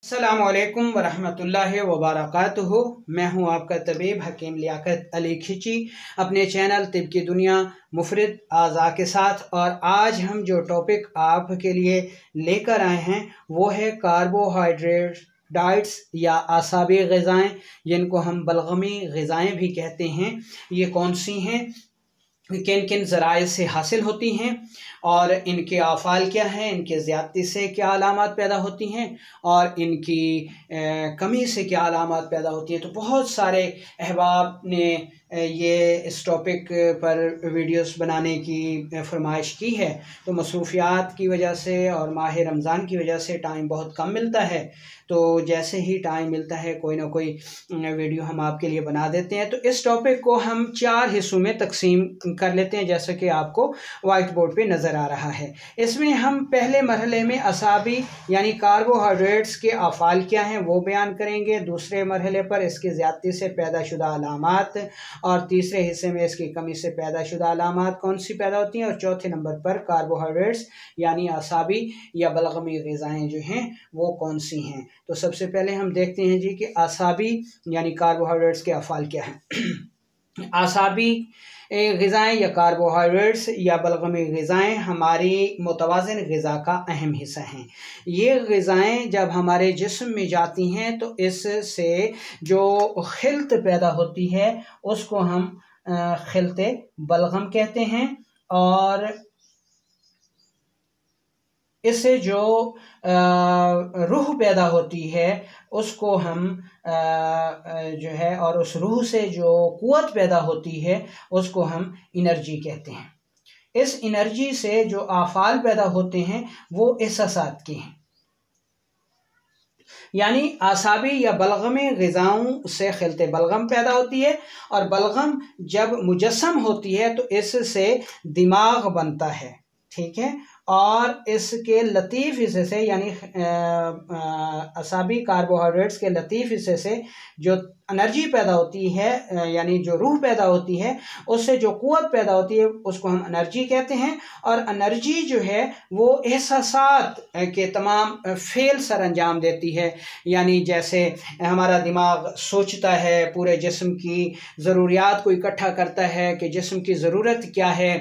अस्सलामुअलैकुम वरहमतुल्लाहि वबरकातुहू। मैं हूं आपका तबीब हकीम लियाकत अली खिची अपने चैनल तिब की दुनिया मुफरिद आज़ा के साथ। और आज हम जो टॉपिक आपके लिए लेकर आए हैं वो है कार्बोहाइड्रेट डाइट्स या आसाबी ग़िज़ाएँ, जिनको हम बलगमी ग़िज़ाएँ भी कहते हैं। ये कौन सी हैं, किन किन ज़राए से हासिल होती हैं और इनके आफ़ाल क्या हैं, इनके ज़्यादती से क्या अलामात पैदा होती हैं और इनकी कमी से क्या अलामात पैदा होती हैं। तो बहुत सारे अहबाब ने ये इस टॉपिक पर वीडियोस बनाने की फरमाइश की है। तो मसरूफ़ियात की वजह से और माह रमज़ान की वजह से टाइम बहुत कम मिलता है, तो जैसे ही टाइम मिलता है कोई ना कोई वीडियो हम आपके लिए बना देते हैं। तो इस टॉपिक को हम 4 हिस्सों में तकसीम कर लेते हैं, जैसे कि आपको वाइट बोर्ड पे नज़र आ रहा है। इसमें हम पहले मरहले में असाबी यानी कार्बोहाइड्रेट्स के अफ़ाल क्या हैं वो बयान करेंगे, दूसरे मरहले पर इसकी ज़्यादती से पैदाशुदा अलामात, और तीसरे हिस्से में इसकी कमी से पैदाशुदा अलामात कौन सी पैदा होती हैं, और चौथे नंबर पर कार्बोहाइड्रेट्स यानी असाबी या बलगमी ग़िज़ाएँ जो हैं वो कौन सी हैं। तो सबसे पहले हम देखते हैं जी कि आसाबी यानी कार्बोहाइड्रेट्स के अफ़ाल क्या हैं। आसाबी ग़िज़ाएँ या कार्बोहाइड्रेट्स या बलगमी ग़िज़ाएँ हमारी मुतवाज़िन ग़िज़ा का अहम हिस्सा हैं। ये ग़िज़ाएँ जब हमारे जिस्म में जाती हैं तो इससे जो खिल्त पैदा होती है उसको हम खिल्ते बलगम कहते हैं, और इससे जो रूह पैदा होती है उसको हम जो है, और उस रूह से जो क़ुव्वत पैदा होती है उसको हम एनर्जी कहते हैं। इस एनर्जी से जो आफ़ाल पैदा होते हैं वो एहसासात के हैं। यानी आसाबी या बलगमी ग़िज़ाओं से खिलते बलगम पैदा होती है, और बलगम जब मुजस्सम होती है तो इससे दिमाग बनता है, ठीक है। और इसके लतीफ़ हिस्से से यानी असाबी कार्बोहाइड्रेट्स के लतीफ़ हिस्से से जो एनर्जी पैदा होती है यानी जो रूह पैदा होती है उससे जो क़ुव्वत पैदा होती है उसको हम एनर्जी कहते हैं। और एनर्जी जो है वो एहसासात के तमाम फ़ेल सर अंजाम देती है। यानी जैसे हमारा दिमाग सोचता है, पूरे जिस्म की ज़रूरियात को इकट्ठा करता है कि जिस्म की ज़रूरत क्या है,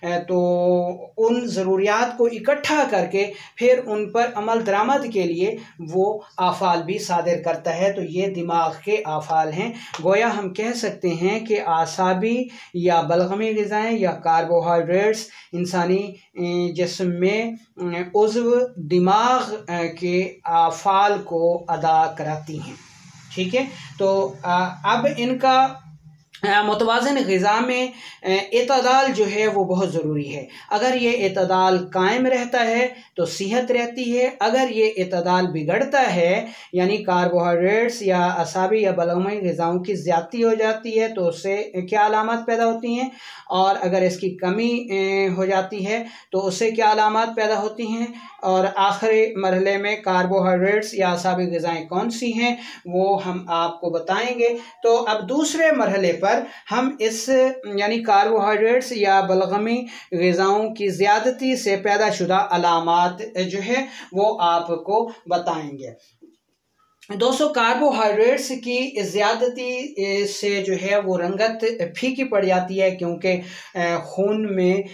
तो उन ज़रूरियात को इकट्ठा करके फिर उन पर अमल दरामद के लिए वो आफ़ाल भी सादिर करता है। तो ये दिमाग के आफ़ाल हैं। गोया हम कह सकते हैं कि आसाबी या बलगमी ग़िज़ाएँ या कार्बोहाइड्रेट्स इंसानी जिस्म में उज़्व दिमाग के आफ़ाल को अदा कराती हैं, ठीक है। तो अब इनका मुतवाज़िन ग़िज़ा में एतदाल जो है वो बहुत ज़रूरी है। अगर ये एतदाल कायम रहता है तो सेहत रहती है, अगर ये एतदाल बिगड़ता है यानी कार्बोहाइड्रेट्स या असाबी या बलगमी ग़िज़ाओं की ज़्यादती हो जाती है तो उससे क्या अलामात पैदा होती हैं, और अगर इसकी कमी हो जाती है तो उससे क्या अलामात पैदा होती हैं, और आखिरी मरहले में कार्बोहाइड्रेट्स या असाबी ग़िज़ाएँ कौन सी हैं वो हम आपको बताएंगे। तो अब दूसरे मरहले पर हम इस यानी कार्बोहाइड्रेट्स या बलगमी ग़िज़ाओं की ज़्यादती से पैदाशुदा अलामात जो है वो आपको बताएंगे। दोस्तों, कार्बोहाइड्रेट्स की ज़्यादती से जो है वो रंगत फीकी पड़ जाती है, क्योंकि खून में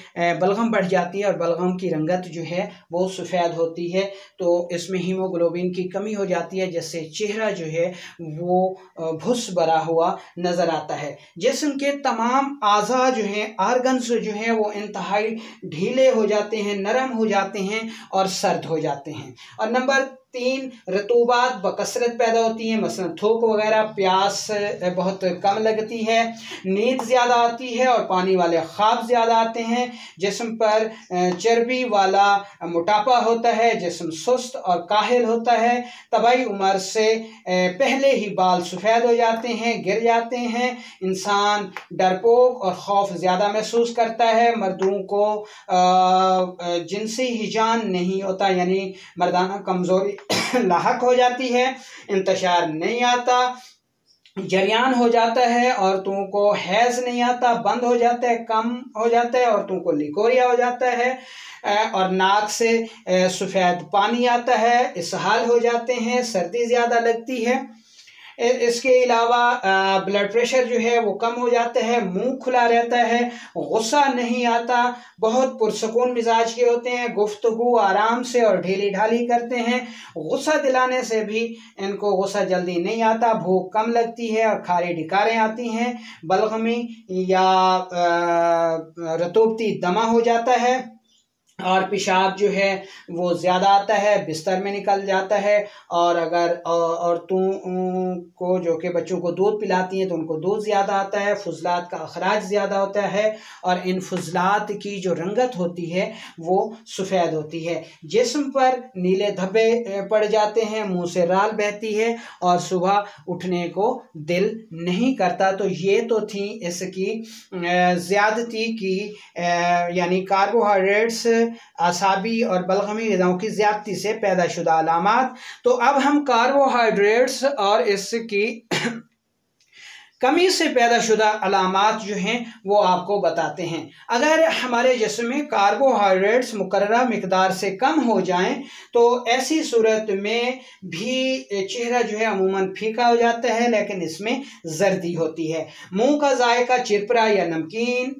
बलगम बढ़ जाती है और बलगम की रंगत जो है वो सफ़ेद होती है। तो इसमें हीमोग्लोबिन की कमी हो जाती है, जिससे चेहरा जो है वो भुस भरा हुआ नज़र आता है। जिस्म के तमाम आज़ा जो हैं, आर्गन्स जो हैं वो इंतहाई ढीले हो जाते हैं, नरम हो जाते हैं और सर्द हो जाते हैं। और नंबर 3, रतूबात बकसरत पैदा होती है, मसलन थूक वगैरह, प्यास बहुत कम लगती है, नींद ज़्यादा आती है और पानी वाले ख्वाब ज़्यादा आते हैं, जिस्म पर चर्बी वाला मोटापा होता है, जिस्म सुस्त और काहिल होता है, तबाई उम्र से पहले ही बाल सफ़ेद हो जाते हैं, गिर जाते हैं, इंसान डरपोक और खौफ ज़्यादा महसूस करता है, मर्दों को जिनसी हिजान नहीं होता यानी मर्दाना कमज़ोरी लाहक हो जाती है, इंतशार नहीं आता, जरियान हो जाता है, औरतों को हैज़ नहीं आता, बंद हो जाता है, कम हो जाता है, औरतों को लिकोरिया हो जाता है, और नाक से सफ़ेद पानी आता है, इसहाल हो जाते हैं, सर्दी ज़्यादा लगती है। इसके अलावा ब्लड प्रेशर जो है वो कम हो जाता है, मुंह खुला रहता है, गुस्सा नहीं आता, बहुत पुरसकून मिजाज के होते हैं, गुफ्तगू आराम से और ढीली ढाली करते हैं। गुस्सा दिलाने से भी इनको गुस्सा जल्दी नहीं आता, भूख कम लगती है और खारी डिकारें आती हैं, बलगमी या रतूबती दमा हो जाता है और पेशाब जो है वो ज़्यादा आता है, बिस्तर में निकल जाता है। और अगर औरतों को जो कि बच्चों को दूध पिलाती हैं तो उनको दूध ज़्यादा आता है, फुजलात का अखराज ज़्यादा होता है और इन फुजलात की जो रंगत होती है वो सफ़ेद होती है। जिस्म पर नीले धब्बे पड़ जाते हैं, मुंह से राल बहती है और सुबह उठने को दिल नहीं करता। तो ये तो थी इसकी ज़्यादती की यानी कार्बोहाइड्रेट्स, आसाबी और बलगमी ग़िज़ाओं की ज़्यादती से पैदाशुदा अलामात। तो अब हम कार्बोहाइड्रेट्स और इसकी कमी से पैदाशुदा अलामात जो हैं वो आपको बताते हैं। अगर हमारे जिस्म में कार्बोहाइड्रेट्स मुकर्ररा मिकदार से कम हो जाएं तो ऐसी सूरत में भी चेहरा जो है अमूमन फीका हो जाता है, लेकिन इसमें जर्दी होती है, मुंह का जायका चिरपरा या नमकीन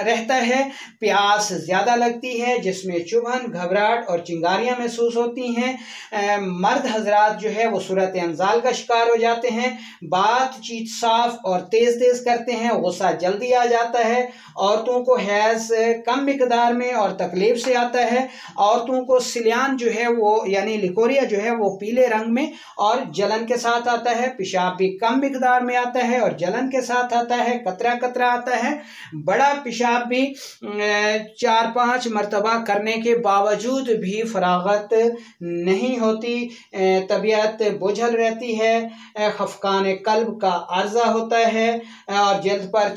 रहता है, प्यास ज़्यादा लगती है, जिसमें चुभन, घबराहट और चिंगारियाँ महसूस होती हैं। मर्द हजरात जो है वो सूरत अंजाल का शिकार हो जाते हैं, बातचीत साफ और तेज तेज करते हैं, गुस्सा जल्दी आ जाता है। औरतों को हैज़ कम मिकदार में और तकलीफ से आता है। औरतों को सिलियान जो है वो यानी लिकोरिया जो है वो पीले रंग में और जलन के साथ आता है। पेशाब भी कम मिकदार में आता है और जलन के साथ आता है, कतरा कतरा आता है। बड़ा पेशाब भी 4-5 मरतबा करने के बावजूद भी फरागत नहीं होती, तबीयत बोझल रहती है, खफकान कल्ब का अर्जा होता है और जल्द पर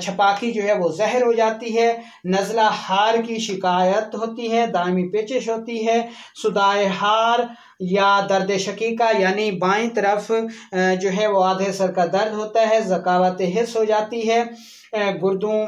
छपाकी जो है वो जहर हो जाती है। नज़ला हार की शिकायत होती है, दायमी पेचिश होती है, सुदाए हार या दर्द शकीका यानी बाईं तरफ जो है वो आधे सर का दर्द होता है, ज़कावत हिस्स हो जाती है। गुर्दों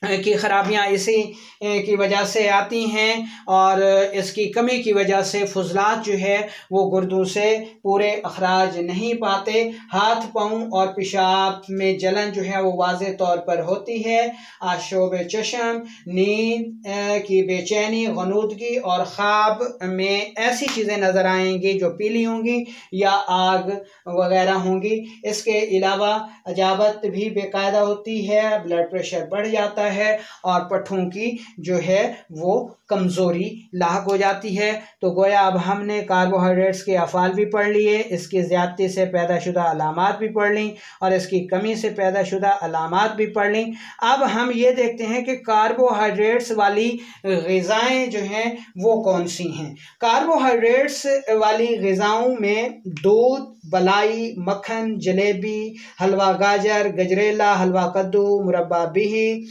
की खराबियाँ इसी की वजह से आती हैं और इसकी कमी की वजह से फुजलात जो है वो गुर्दों से पूरे अखराज नहीं पाते। हाथ पाँव और पेशाब में जलन जो है वो वाज़े तौर पर होती है। आशोब चश्म, नींद की बेचैनी, गनूदगी और ख्वाब में ऐसी चीज़ें नज़र आएंगी जो पीली होंगी या आग वगैरह होंगी। इसके अलावा अजाबत भी बेकायदा होती है, ब्लड प्रेशर बढ़ जाता है और पट्ठों की जो है वो कमज़ोरी लाहक हो जाती है। तो गोया अब हमने कार्बोहाइड्रेट्स के अफ़ाल भी पढ़ लिए, इसकी ज़्यादती से पैदाशुदा अलामात भी पढ़ ली और इसकी कमी से पैदाशुदा अलामात भी पढ़ ली। अब हम ये देखते हैं कि कार्बोहाइड्रेट्स वाली ग़िज़ाएँ जो हैं वो कौन सी हैं। कार्बोहाइड्रेट्स वाली ग़िज़ाओं में दूध, बलाई, मक्खन, जलेबी, हलवा गाजर, गजरेला, हलवा कद्दू, मुरब्बा बिही,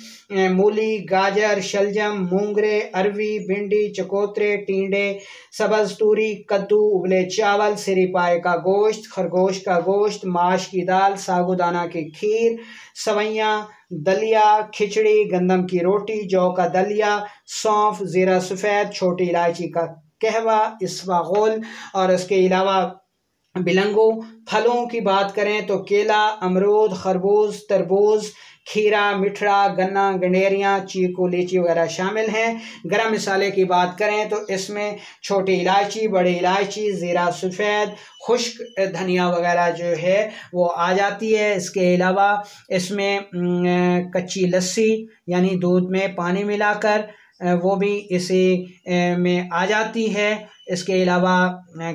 मूली, गाजर, शलजम, मूंगरे, अरवी, भिंडी, चकोतरे, टींडे, सब्ज़ तूरी, कद्दू, उबले चावल, सिरीपाए का गोश्त, खरगोश का गोश्त, माश की दाल, साबूदाना की खीर, सवैयाँ, दलिया, खिचड़ी, गंदम की रोटी, जौ का दलिया, सौंफ, ज़ीरा सफ़ेद, छोटी इलायची का कहवा, इसवागोल और इसके अलावा बिलंगो। फलों की बात करें तो केला, अमरूद, खरबूज, तरबूज, खीरा, मिठरा, गन्ना, गंडेरियाँ, चीकू, लीची वगैरह शामिल हैं। गरम मसाले की बात करें तो इसमें छोटी इलायची, बड़ी इलायची, ज़ीरा सफ़ेद, खुश्क धनिया वगैरह जो है वो आ जाती है। इसके अलावा इसमें कच्ची लस्सी यानी दूध में पानी मिलाकर वो भी इसी में आ जाती है। इसके अलावा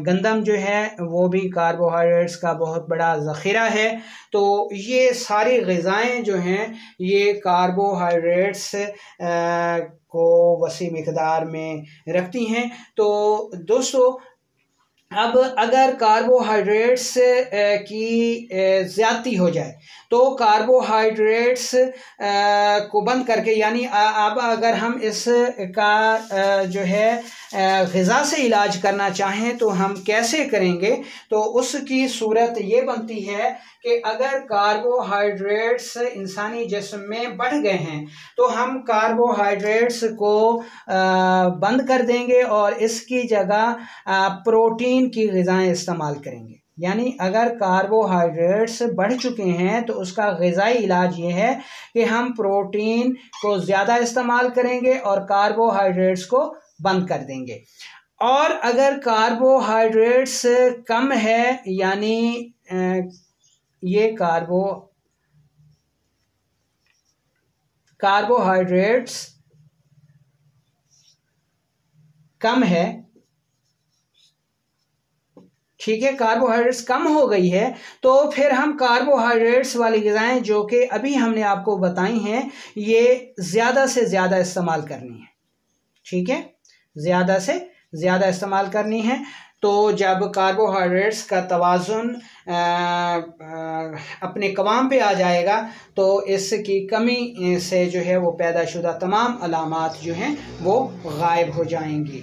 गंदम जो है वो भी कार्बोहाइड्रेट्स का बहुत बड़ा ज़ख़ीरा है। तो ये सारी ग़िज़ाएँ जो हैं ये कार्बोहाइड्रेट्स को वसी मिक़दार में रखती हैं। तो दोस्तों अब अगर कार्बोहाइड्रेट्स की ज़्यादती हो जाए तो कार्बोहाइड्रेट्स को बंद करके यानी अब अगर हम इसका जो है ग़िज़ा से इलाज करना चाहें तो हम कैसे करेंगे। तो उसकी सूरत ये बनती है कि अगर कार्बोहाइड्रेट्स इंसानी जिस्म में बढ़ गए हैं तो हम कार्बोहाइड्रेट्स को बंद कर देंगे और इसकी जगह प्रोटीन की ग़िज़ाएँ इस्तेमाल करेंगे। यानी अगर कार्बोहाइड्रेट्स बढ़ चुके हैं तो उसका ग़िज़ाई इलाज ये है कि हम प्रोटीन को ज़्यादा इस्तेमाल करेंगे और कार्बोहाइड्रेट्स को बंद कर देंगे। और अगर कार्बोहाइड्रेट्स कम है, यानी ये कार्बोहाइड्रेट्स कम है, ठीक है, कार्बोहाइड्रेट्स कम हो गई है, तो फिर हम कार्बोहाइड्रेट्स वाली ग़िज़ाएँ जो कि अभी हमने आपको बताई हैं ये ज़्यादा से ज़्यादा इस्तेमाल करनी है, ठीक है, ज़्यादा से ज़्यादा इस्तेमाल करनी है। तो जब कार्बोहाइड्रेट्स का तवाज़ुन अपने कवाम पे आ जाएगा तो इसकी कमी से जो है वो पैदाशुदा तमाम अलामात जो हैं वो गायब हो जाएंगी।